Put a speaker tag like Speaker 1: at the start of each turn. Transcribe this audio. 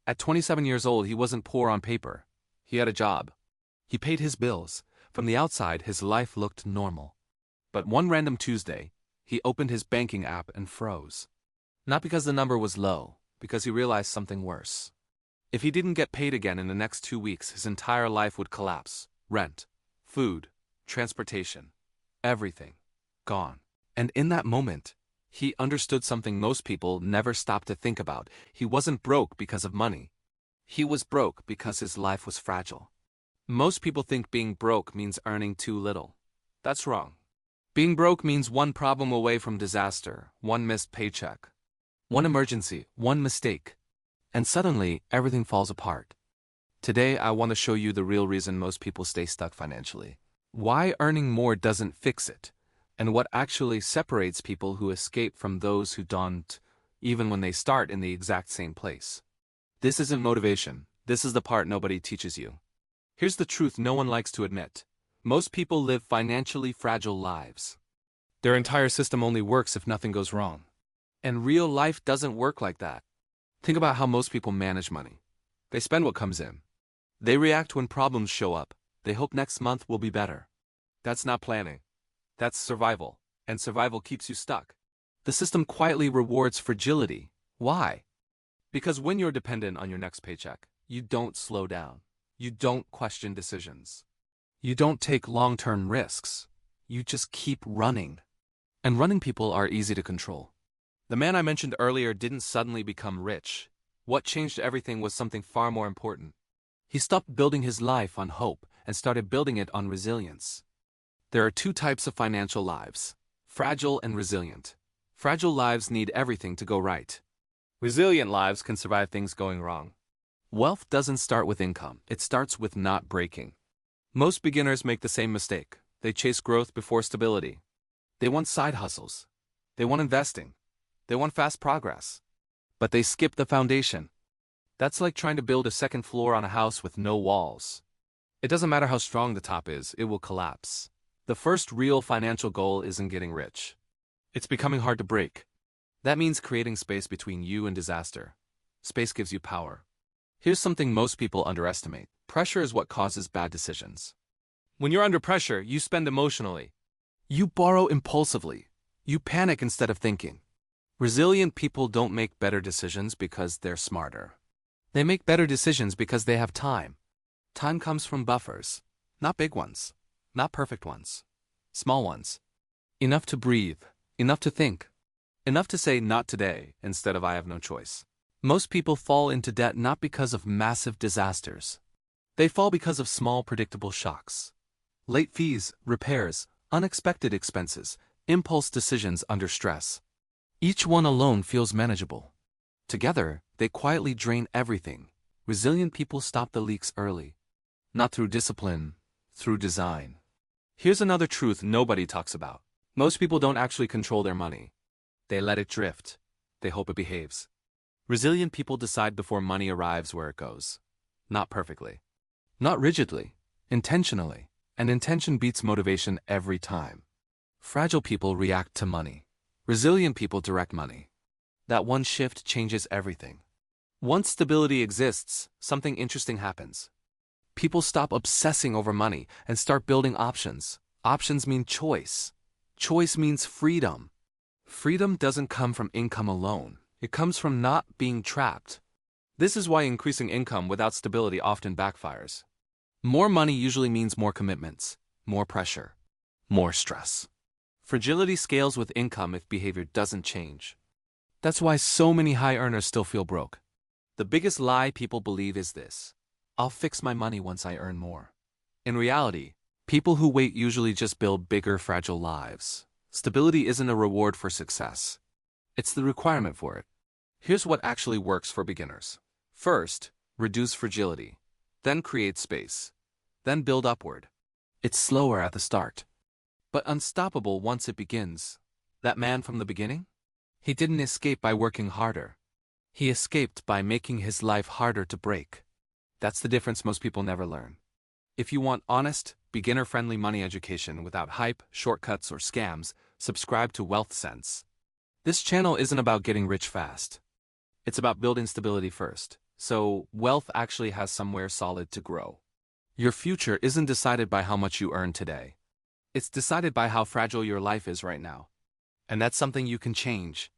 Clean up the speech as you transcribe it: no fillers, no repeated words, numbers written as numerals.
Speaker 1: At 27 years old, he wasn't poor on paper. He had a job. He paid his bills. From the outside, his life looked normal. But one random Tuesday, he opened his banking app and froze. Not because the number was low, because he realized something worse. If he didn't get paid again in the next 2 weeks, his entire life would collapse. Rent, food, transportation, everything, gone. And in that moment, he understood something most people never stop to think about. He wasn't broke because of money. He was broke because his life was fragile. Most people think being broke means earning too little. That's wrong. Being broke means one problem away from disaster, one missed paycheck, one emergency, one mistake, and suddenly everything falls apart. Today, I want to show you the real reason most people stay stuck financially. Why earning more doesn't fix it, and what actually separates people who escape from those who don't, even when they start in the exact same place. This isn't motivation. This is the part nobody teaches you. Here's the truth no one likes to admit. Most people live financially fragile lives. Their entire system only works if nothing goes wrong. And real life doesn't work like that. Think about how most people manage money. They spend what comes in. They react when problems show up. They hope next month will be better. That's not planning. That's survival. And survival keeps you stuck. The system quietly rewards fragility. Why? Because when you're dependent on your next paycheck, you don't slow down. You don't question decisions. You don't take long-term risks. You just keep running. And running people are easy to control. The man I mentioned earlier didn't suddenly become rich. What changed everything was something far more important. He stopped building his life on hope and started building it on resilience. There are two types of financial lives: fragile and resilient. Fragile lives need everything to go right. Resilient lives can survive things going wrong. Wealth doesn't start with income, it starts with not breaking. Most beginners make the same mistake. They chase growth before stability. They want side hustles. They want investing. They want fast progress. But they skip the foundation. That's like trying to build a second floor on a house with no walls. It doesn't matter how strong the top is, it will collapse. The first real financial goal isn't getting rich. It's becoming hard to break. That means creating space between you and disaster. Space gives you power. Here's something most people underestimate. Pressure is what causes bad decisions. When you're under pressure, you spend emotionally. You borrow impulsively. You panic instead of thinking. Resilient people don't make better decisions because they're smarter. They make better decisions because they have time. Time comes from buffers. Not big ones. Not perfect ones. Small ones. Enough to breathe. Enough to think. Enough to say not today instead of I have no choice. Most people fall into debt not because of massive disasters. They fall because of small, predictable shocks. Late fees, repairs, unexpected expenses, impulse decisions under stress. Each one alone feels manageable. Together, they quietly drain everything. Resilient people stop the leaks early. Not through discipline, through design. Here's another truth nobody talks about. Most people don't actually control their money. They let it drift. They hope it behaves. Resilient people decide before money arrives where it goes. Not perfectly. Not rigidly. Intentionally. And intention beats motivation every time. Fragile people react to money. Resilient people direct money. That one shift changes everything. Once stability exists, something interesting happens. People stop obsessing over money and start building options. Options mean choice. Choice means freedom. Freedom doesn't come from income alone. It comes from not being trapped. This is why increasing income without stability often backfires. More money usually means more commitments, more pressure, more stress. Fragility scales with income if behavior doesn't change. That's why so many high earners still feel broke. The biggest lie people believe is this: I'll fix my money once I earn more. In reality, people who wait usually just build bigger, fragile lives. Stability isn't a reward for success. It's the requirement for it. Here's what actually works for beginners. First, reduce fragility. Then create space. Then build upward. It's slower at the start, but unstoppable once it begins. That man from the beginning? He didn't escape by working harder. He escaped by making his life harder to break. That's the difference most people never learn. If you want honest, beginner-friendly money education without hype, shortcuts, or scams, subscribe to WealthSense. This channel isn't about getting rich fast. It's about building stability first, So, wealth actually has somewhere solid to grow. Your future isn't decided by how much you earn today. It's decided by how fragile your life is right now. And that's something you can change.